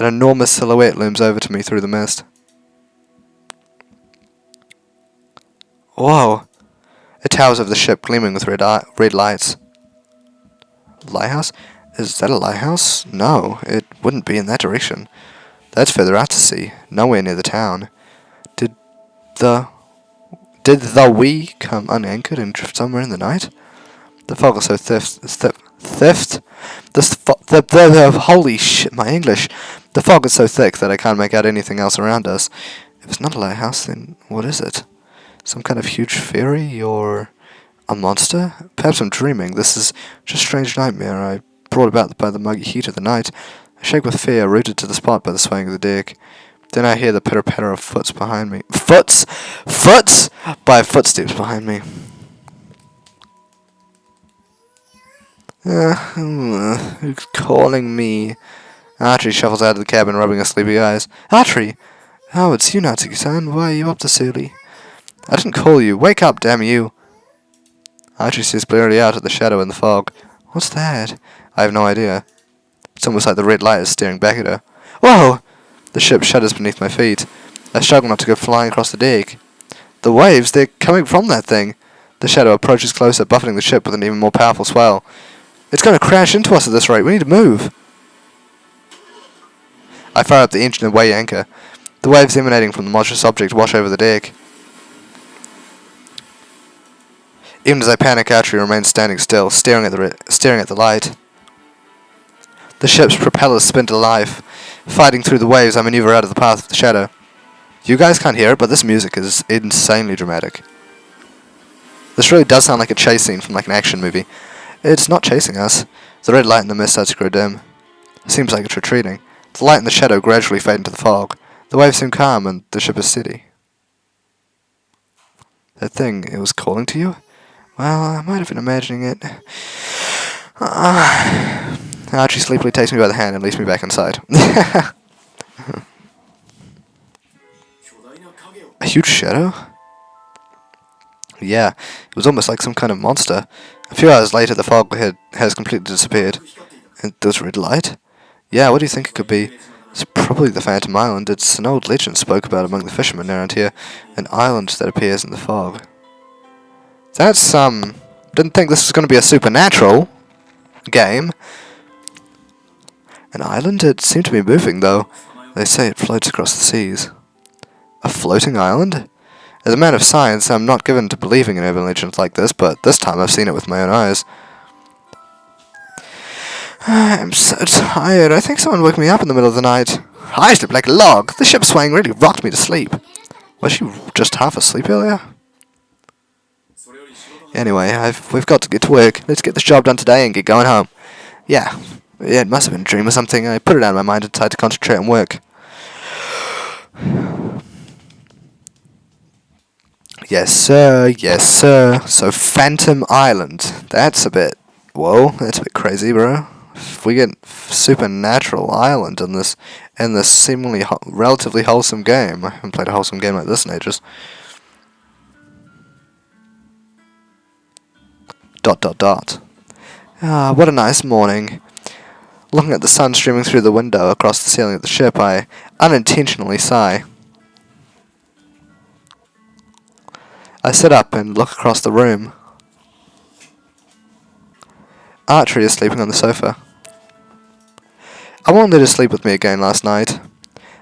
An enormous silhouette looms over to me through the mist. Whoa! It towers over the ship, gleaming with red lights. Lighthouse? Is that a lighthouse? No, it wouldn't be in that direction. That's further out to sea, nowhere near the town. Did the we come unanchored and drift somewhere in the night? The fog is so holy shit, my English. The fog is so thick that I can't make out anything else around us. If it's not a lighthouse, then what is it? Some kind of huge fairy, or a monster? Perhaps I'm dreaming. This is just a strange nightmare I brought about by the muggy heat of the night. I shake with fear, rooted to the spot by the swaying of the deck. Then I hear the pitter-patter of foots behind me. Foots! Foots! By footsteps behind me. Who's calling me? Atri shuffles out of the cabin, rubbing her sleepy eyes. Atri! Oh, it's you, Natsuki-san. Why are you up this early? I didn't call you. Wake up, damn you. Atri stares blearily out at the shadow in the fog. What's that? I have no idea. It's almost like the red light is staring back at her. Whoa! The ship shudders beneath my feet. I struggle not to go flying across the deck. The waves, they're coming from that thing. The shadow approaches closer, buffeting the ship with an even more powerful swell. It's going to crash into us at this rate. We need to move. I fire up the engine and weigh anchor. The waves emanating from the monstrous object wash over the deck. Even as I panic, Atri remains standing still, staring at the light. The ship's propellers spin to life. Fighting through the waves, I maneuver out of the path of the shadow. You guys can't hear it, but this music is insanely dramatic. This really does sound like a chase scene from like an action movie. It's not chasing us. The red light in the mist starts to grow dim. It seems like it's retreating. The light and the shadow gradually fade into the fog. The waves seem calm and the ship is steady. That thing, it was calling to you? Well, I might have been imagining it. Archie sleepily takes me by the hand and leads me back inside. A huge shadow? Yeah, it was almost like some kind of monster. A few hours later, the fog has completely disappeared. And there's red light? Yeah, what do you think it could be? It's probably the Phantom Island. It's an old legend spoke about among the fishermen around here. An island that appears in the fog. That's, didn't think this was going to be a supernatural game. An island? It seemed to be moving, though. They say it floats across the seas. A floating island? As a man of science, I'm not given to believing in urban legends like this, but this time I've seen it with my own eyes. I'm so tired. I think someone woke me up in the middle of the night. I slept like a log. The ship swaying really rocked me to sleep. Was she just half asleep earlier? Anyway, we've got to get to work. Let's get this job done today and get going home. Yeah, it must have been a dream or something. I put it out of my mind and decided to concentrate on work. Yes, sir. Yes, sir. So, Phantom Island. That's a bit... Whoa, that's a bit crazy, bro. If we get supernatural island in this seemingly relatively wholesome game. I haven't played a wholesome game like this in ages. Dot dot dot. Ah, what a nice morning. Looking at the sun streaming through the window across the ceiling of the ship, I unintentionally sigh. I sit up and look across the room. Atri is sleeping on the sofa. I won't let her sleep with me again last night.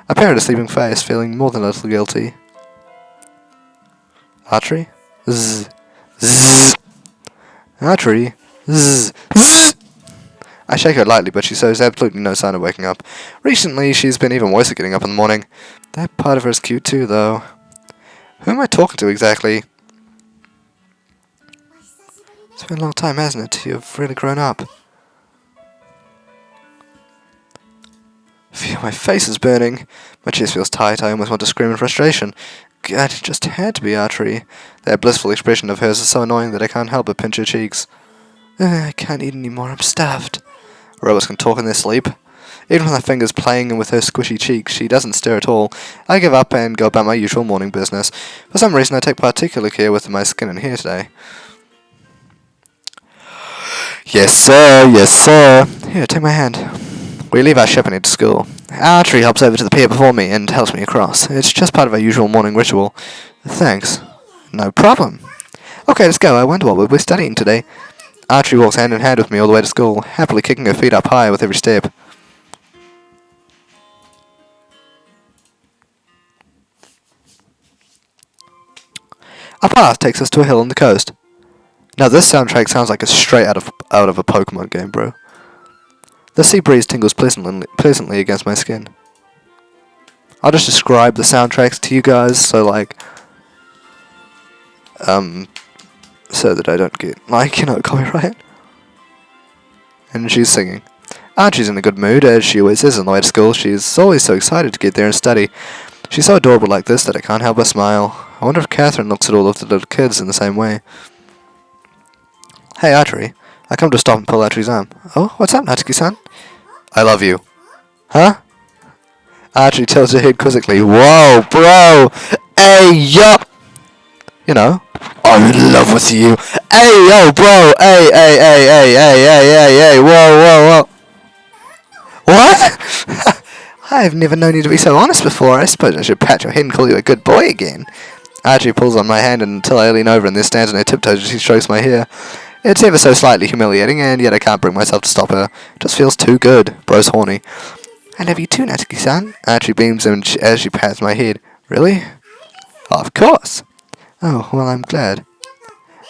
I peered at a sleeping face, feeling more than a little guilty. Atri? Zzz. Zzz. Atri? Zzz. Zzz. I shake her lightly, but she shows absolutely no sign of waking up. Recently, she's been even worse at getting up in the morning. That part of her is cute too, though. Who am I talking to exactly? It's been a long time, hasn't it? You've really grown up. Phew, my face is burning. My chest feels tight. I almost want to scream in frustration. God, it just had to be Atri. That blissful expression of hers is so annoying that I can't help but pinch her cheeks. I can't eat anymore. I'm stuffed. Robots can talk in their sleep. Even with my fingers playing with her squishy cheeks, she doesn't stir at all. I give up and go about my usual morning business. For some reason, I take particular care with my skin and hair today. Yes, sir. Yes, sir. Here, take my hand. We leave our ship and head to school. Atri hops over to the pier before me and helps me across. It's just part of our usual morning ritual. Thanks. No problem. Okay, let's go. I wonder what we'll be studying today. Atri walks hand in hand with me all the way to school, happily kicking her feet up high with every step. Our path takes us to a hill on the coast. Now this soundtrack sounds like it's straight out of a Pokemon game, bro. The sea breeze tingles pleasantly against my skin. I'll just describe the soundtracks to you guys, so so that I don't get, copyright. And she's singing. Archie's in a good mood, as she always is on the way to school. She's always so excited to get there and study. She's so adorable like this that I can't help but smile. I wonder if Catherine looks at all of the little kids in the same way. Hey, Atri. I come to stop and pull Atri's arm. Oh, what's up, Natsuki-san? I love you. Huh? Atri tilts her head quizzically. Whoa, bro! Hey, yo! You know, I'm in love with you. Hey, yo, bro! Hey, whoa. What? I've never known you to be so honest before. I suppose I should pat your head and call you a good boy again. Atri pulls on my hand until I lean over and then stands on her tiptoes as she strokes my hair. It's ever so slightly humiliating, and yet I can't bring myself to stop her. It just feels too good. Bro's horny. I love you too, Natsuki-san. Atri beams as she pats my head. Really? Of course. Oh, well, I'm glad.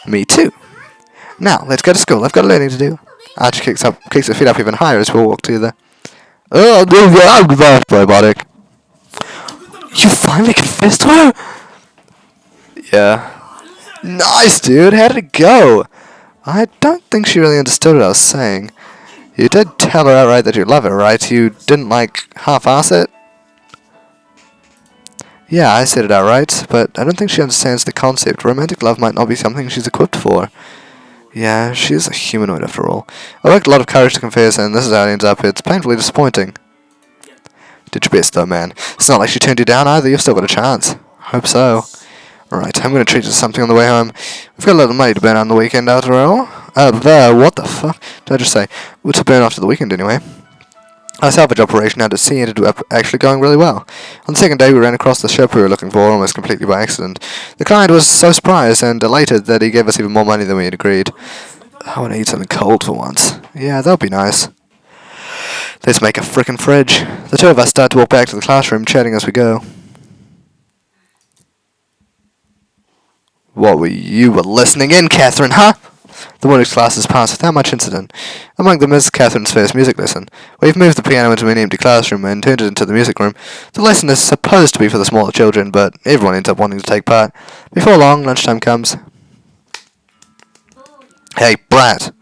Me too. Now, let's go to school. I've got learning to do. Atri kicks her feet up even higher as we walk together. Oh, I'm robotic. You finally confessed to her? Yeah. Nice, dude. How did it go? I don't think she really understood what I was saying. You did tell her outright that you love her, right? You didn't, half-ass it? Yeah, I said it outright, but I don't think she understands the concept. Romantic love might not be something she's equipped for. Yeah, she's a humanoid after all. I worked a lot of courage to confess, and this is how it ends up. It's painfully disappointing. Did your best, though, man. It's not like she turned you down either. You've still got a chance. Hope so. Alright, I'm going to treat you to something on the way home. We've got a little money to burn on the weekend after all. What the fuck did I just say? Well, to burn after the weekend anyway. Our salvage operation had to see ended up actually going really well. On the second day we ran across the ship we were looking for almost completely by accident. The client was so surprised and elated that he gave us even more money than we had agreed. I want to eat something cold for once. Yeah, that would be nice. Let's make a frickin' fridge. The two of us start to walk back to the classroom, chatting as we go. What were you listening in, Catherine, huh? The morning's classes passed without much incident. Among them is Catherine's first music lesson. We've moved the piano into an empty classroom and turned it into the music room. The lesson is supposed to be for the smaller children, but everyone ends up wanting to take part. Before long, lunchtime comes. Hey, brat.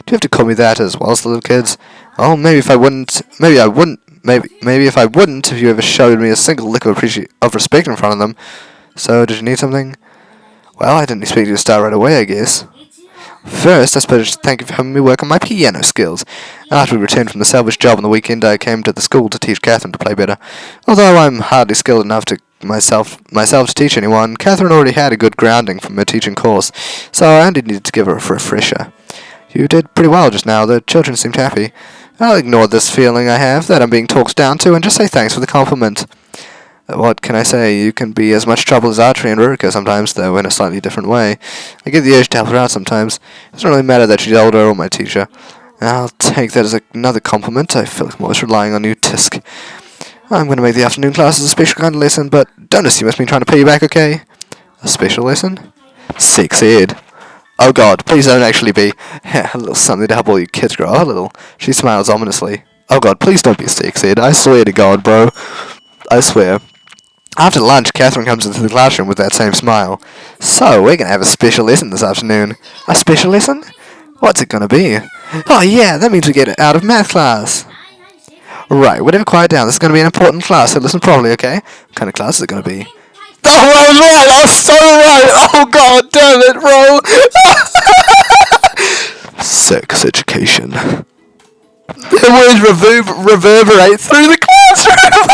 Do you have to call me that as well as the little kids? Oh, maybe if I wouldn't, maybe if I wouldn't, if you ever showed me a single lick of respect in front of them. So, did you need something? Well, I didn't expect you to start right away, I guess. First, I suppose I should thank you for helping me work on my piano skills. After we returned from the salvage job on the weekend, I came to the school to teach Catherine to play better. Although I'm hardly skilled enough to myself to teach anyone, Catherine already had a good grounding from her teaching course, so I only needed to give her a refresher. You did pretty well just now. The children seemed happy. I'll ignore this feeling I have that I'm being talked down to and just say thanks for the compliment. What can I say? You can be as much trouble as Atri and Ruka sometimes, though in a slightly different way. I get the urge to help her out sometimes. It doesn't really matter that she's older or my teacher. I'll take that as another compliment. I feel like I'm always relying on you, Tisk. I'm going to make the afternoon classes a special kind of lesson, but don't assume it's me trying to pay you back, okay? A special lesson? Sex ed. Oh god, please don't actually be. A little something to help all you kids grow up a little. She smiles ominously. Oh god, please don't be sex ed. I swear to god, bro. I swear. After lunch, Catherine comes into the classroom with that same smile. So, we're going to have a special lesson this afternoon. A special lesson? What's it going to be? Oh yeah, that means we get out of math class. Right, whatever, quiet down. This is going to be an important class, so listen properly, okay? What kind of class is it going to be? Oh, I was right! I was so right! Oh god damn it, bro! Sex education. The words reverberate through the classroom!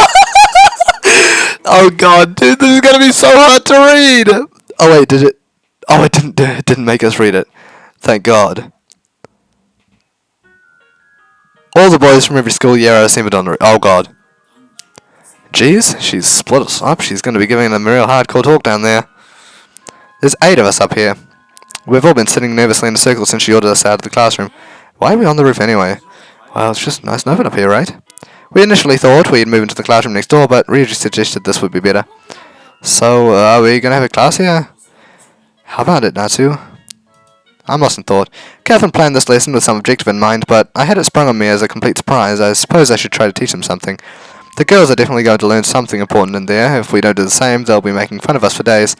Oh god, dude, this is gonna be so hard to read! Oh wait, did it? Oh, it didn't make us read it. Thank god. All the boys from every school year are assembled on the... Oh god. Jeez, she's split us up. She's gonna be giving them a real hardcore talk down there. There's 8 of us up here. We've all been sitting nervously in a circle since she ordered us out of the classroom. Why are we on the roof anyway? Well, it's just nice and open up here, right? We initially thought we'd move into the classroom next door, but Ryuji suggested this would be better. So, are we gonna have a class here? How about it, Natsu? I'm lost in thought. Catherine planned this lesson with some objective in mind, but I had it sprung on me as a complete surprise. I suppose I should try to teach them something. The girls are definitely going to learn something important in there. If we don't do the same, they'll be making fun of us for days.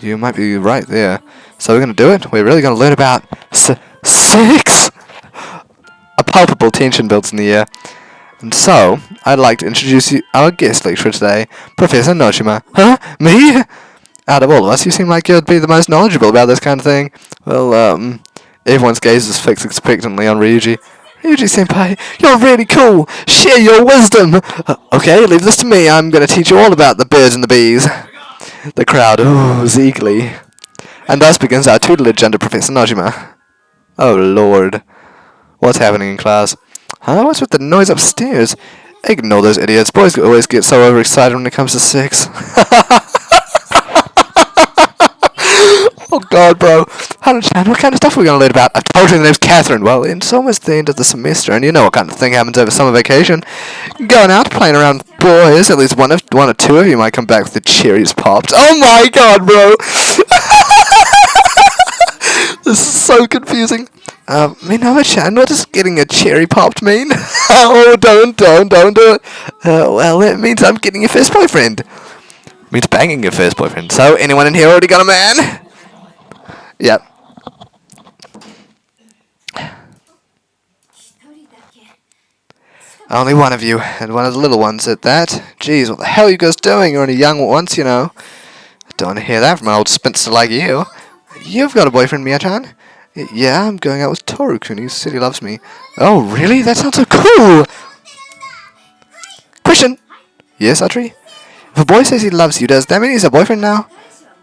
You might be right there. So we're gonna do it? We're really gonna learn about... sex? A palpable tension builds in the air. And so, I'd like to introduce you our guest lecturer today, Professor Nojima. Huh? Me? Out of all of us, you seem like you'd be the most knowledgeable about this kind of thing. Well, everyone's gaze is fixed expectantly on Ryuji. Ryuji-senpai, you're really cool! Share your wisdom! Okay, leave this to me. I'm gonna teach you all about the birds and the bees. The crowd oohs eagerly. And thus begins our tutelage under Professor Nojima. Oh lord. What's happening in class? Huh? What's with the noise upstairs? Ignore those idiots. Boys always get so overexcited when it comes to sex. Oh god, bro. Hannah-chan, what kind of stuff are we going to learn about? I've told you the name's Catherine. Well, it's almost the end of the semester, and you know what kind of thing happens over summer vacation. Going out, playing around with boys. At least one or two of you might come back with the cherries popped. Oh my god, bro. This is so confusing. Hannah-chan, what does getting a cherry popped mean? Oh, don't do it. Well, it means I'm getting your first boyfriend. It means banging your first boyfriend. So, anyone in here already got a man? Yep. Only one of you, and one of the little ones at that. Jeez, what the hell are you guys doing? You're only young once, you know. I don't want to hear that from an old spinster like you. You've got a boyfriend, Mia-chan? Yeah, I'm going out with Toru-kun. He said he loves me. Oh, really? That sounds so cool! Question! Yes, Atri? If a boy says he loves you, does that mean he's a boyfriend now?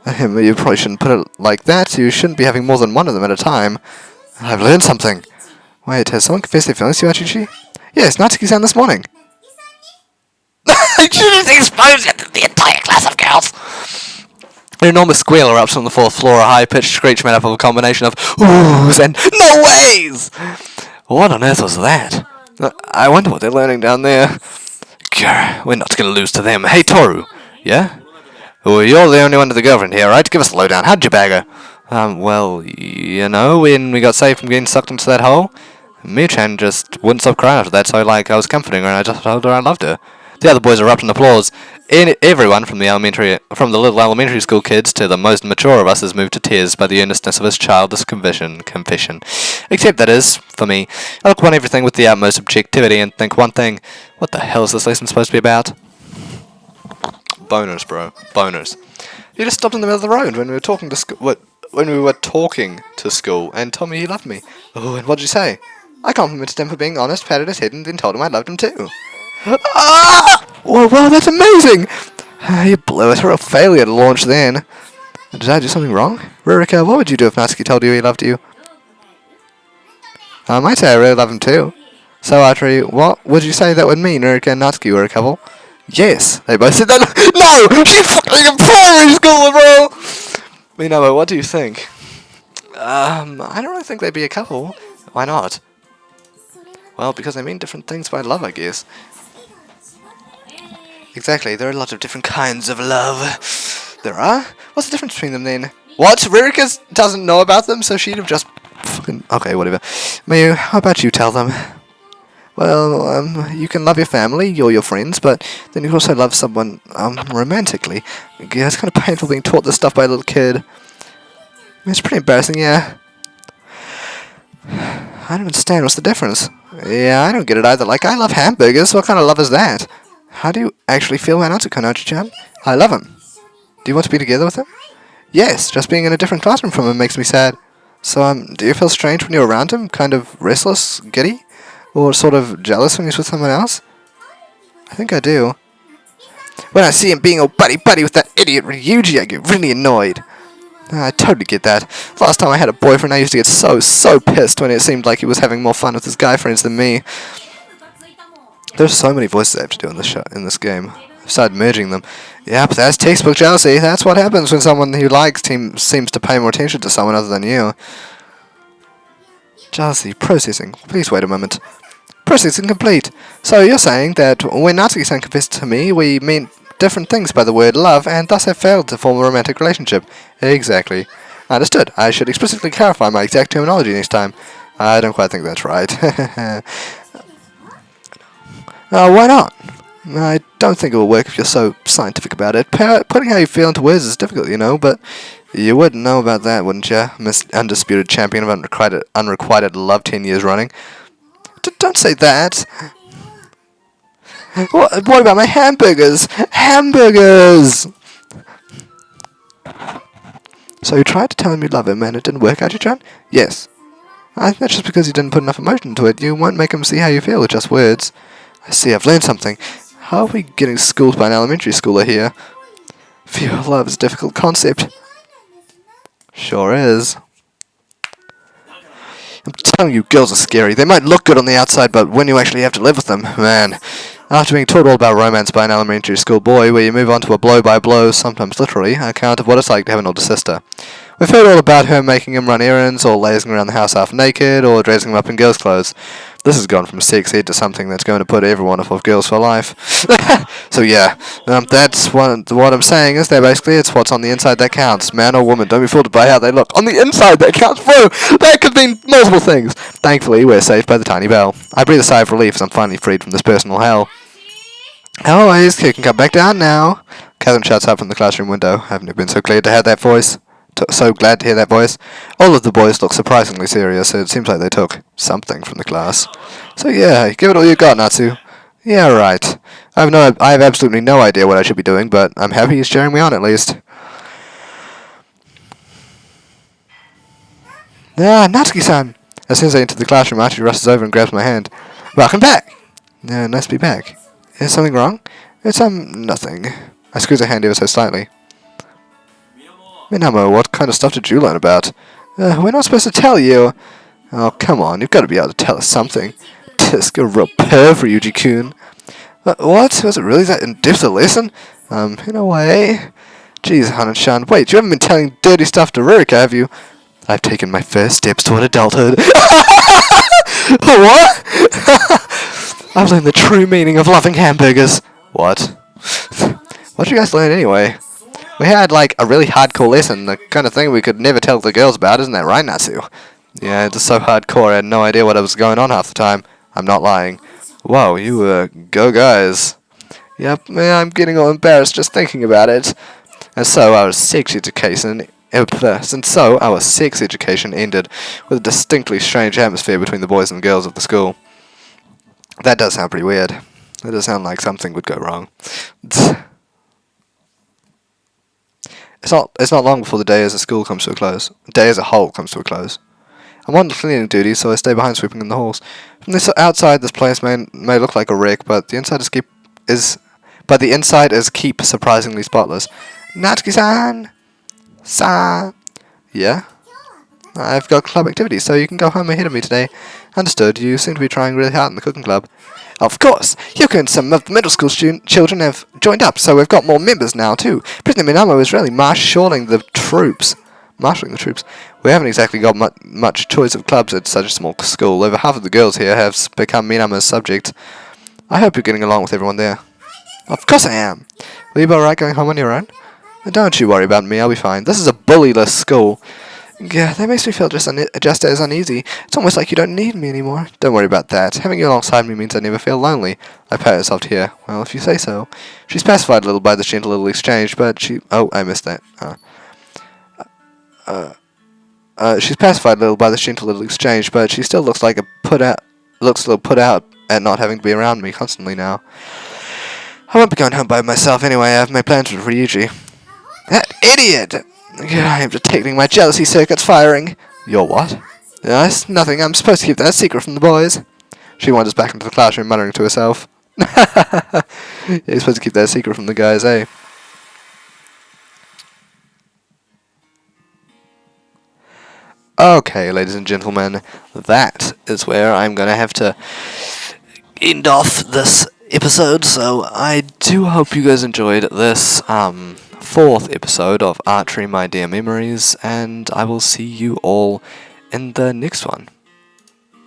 You probably shouldn't put it like that. You shouldn't be having more than one of them at a time. I've learned something. Wait, has someone confessed their feelings to you, Achichi? Yes, Natsuki-san this morning. You just exposed it to the entire class of girls! An enormous squeal erupts from the 4th floor, a high-pitched screech made up of a combination of oohs and no ways! What on earth was that? I wonder what they're learning down there. Grr, we're not going to lose to them. Hey, Toru. Yeah? Well, you're the only one with a girlfriend here, right? Give us the lowdown. How'd you bag her? Well, you know, when we got saved from getting sucked into that hole, Mia-chan just wouldn't stop crying after that, so, I was comforting her, and I just told her I loved her. The other boys erupt in applause. Everyone from the little elementary school kids to the most mature of us is moved to tears by the earnestness of his childish confession. Except that is, for me, I look upon everything with the utmost objectivity and think one thing: what the hell is this lesson supposed to be about? Boners, bro. Boners. He just stopped in the middle of the road when we were talking to school and told me he loved me. Oh, and what did you say? I complimented him for being honest, patted his head, and then told him I loved him too. Ah! Whoa, that's amazing! You blew it. A real failure to launch then. Did I do something wrong? Rurika, what would you do if Natsuki told you he loved you? I might say I really love him too. So, Atri, what would you say that would mean? Rurika and Natsuki were a couple? Yes, they both said that. No! She's fucking in primary school, bro! Minamo, what do you think? I don't really think they'd be a couple. Why not? Well, because they mean different things by love, I guess. Exactly, there are a lot of different kinds of love. There are? What's the difference between them then? What? Ririka doesn't know about them, so she'd have just fucking... Okay, whatever. Mayu, how about you tell them? Well, you can love your family or your friends, but then you can also love someone, romantically. Yeah, it's kind of painful being taught this stuff by a little kid. It's pretty embarrassing, yeah. I don't understand, what's the difference? Yeah, I don't get it either. Like, I love hamburgers, what kind of love is that? How do you actually feel about Natsuko-chan? I love him. Do you want to be together with him? Yes, just being in a different classroom from him makes me sad. So, do you feel strange when you're around him? Kind of restless, giddy? Or sort of jealous when he's with someone else? I think I do. When I see him being all buddy-buddy with that idiot Ryuji, I get really annoyed. I totally get that. Last time I had a boyfriend, I used to get so pissed when it seemed like he was having more fun with his guy friends than me. There's so many voices I have to do in this game. I've started merging them. Yep, that's textbook jealousy. That's what happens when someone who likes seems to pay more attention to someone other than you. Jealousy. Processing. Please wait a moment. Processing complete. So you're saying that when Natsuki-san confessed to me, we meant different things by the word love, and thus have failed to form a romantic relationship. Exactly. Understood. I should explicitly clarify my exact terminology next time. I don't quite think that's right. Why not? I don't think it will work if you're so scientific about it. Putting how you feel into words is difficult, you know, but you would know about that, wouldn't you? Miss Undisputed Champion of Unrequited Love 10 years running. Don't say that. What about my hamburgers? Hamburgers! So you tried to tell him you love him and it didn't work out, Chan? Yes. I think that's just because you didn't put enough emotion into it. You won't make him see how you feel with just words. I see, I've learned something. How are we getting schooled by an elementary schooler here? Fear of love is a difficult concept. Sure is. I'm telling you, girls are scary. They might look good on the outside, but when you actually have to live with them, man. After being taught all about romance by an elementary school boy, where you move on to a blow-by-blow, sometimes literally, account of what it's like to have an older sister. We've heard all about her making him run errands, or lazing around the house half naked, or dressing him up in girls' clothes. This has gone from sex ed to something that's going to put everyone off of girls for life. So yeah, that's what I'm saying is that basically it's what's on the inside that counts. Man or woman, don't be fooled by how they look. On the inside that counts, bro! That could mean multiple things. Thankfully, we're saved by the tiny bell. I breathe a sigh of relief as I'm finally freed from this personal hell. Always, you can come back down now. Catherine shouts out from the classroom window. I've never been so glad to have that voice. So glad to hear that voice. All of the boys look surprisingly serious, so it seems like they took something from the class. So yeah, give it all you got, Natsu. Yeah, right. I have absolutely no idea what I should be doing, but I'm happy he's cheering me on at least. Ah, Natsuki-san! As soon as I enter the classroom, Atri rushes over and grabs my hand. Welcome back! Nice to be back. Is something wrong? It's, nothing. I squeeze her hand ever so slightly. Minamo, what kind of stuff did you learn about? We're not supposed to tell you. Oh, come on, you've got to be able to tell us something. Tisk, a real perv, Ryuji-kun. What? Was it really that in-depth a lesson? In a way. Jeez, Hanan-chan, wait, you haven't been telling dirty stuff to Rurika, have you? I've taken my first steps toward adulthood. What? I've learned the true meaning of loving hamburgers. What? What did you guys learn anyway? We had, like, a really hardcore lesson, the kind of thing we could never tell the girls about, isn't that right, Natsu? Yeah, it's so hardcore, I had no idea what was going on half the time. I'm not lying. Whoa, you, go guys. Yep, I'm getting all embarrassed just thinking about it. And so our sex education ended with a distinctly strange atmosphere between the boys and girls of the school. That does sound pretty weird. That does sound like something would go wrong. It's not long before the day as a school comes to a close. The day as a whole comes to a close. I'm on cleaning duty, so I stay behind sweeping in the halls. From this outside, this place may look like a wreck, but the inside is keep surprisingly spotless. Natsuki-san, yeah. I've got club activities, so you can go home ahead of me today. Understood. You seem to be trying really hard in the cooking club. Of course! Yuka and some of the middle school children have joined up, so we've got more members now, too. President Minamo is really marshalling the troops. We haven't exactly got much choice of clubs at such a small school. Over half of the girls here have become Minamo's subject. I hope you're getting along with everyone there. Of course I am! Will you be alright going home on your own? Don't you worry about me, I'll be fine. This is a bullyless school. Yeah, that makes me feel just as uneasy. It's almost like you don't need me anymore. Don't worry about that. Having you alongside me means I never feel lonely. I pat myself to hear. Well, if you say so. She's pacified a little by this gentle little exchange, but she... Oh, I missed that. She's pacified a little by this gentle little exchange, but she still looks like looks a little put out at not having to be around me constantly now. I won't be going home by myself anyway. I have my plans with Ryuji. That idiot! I am detecting my jealousy circuits firing. Your what? It's nothing. I'm supposed to keep that secret from the boys. She wanders back into the classroom, muttering to herself. You're supposed to keep that secret from the guys, eh? Okay, ladies and gentlemen, that is where I'm going to have to end off this episode, so I do hope you guys enjoyed this fourth episode of Atri, My Dear Memories, and I will see you all in the next one.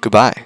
Goodbye.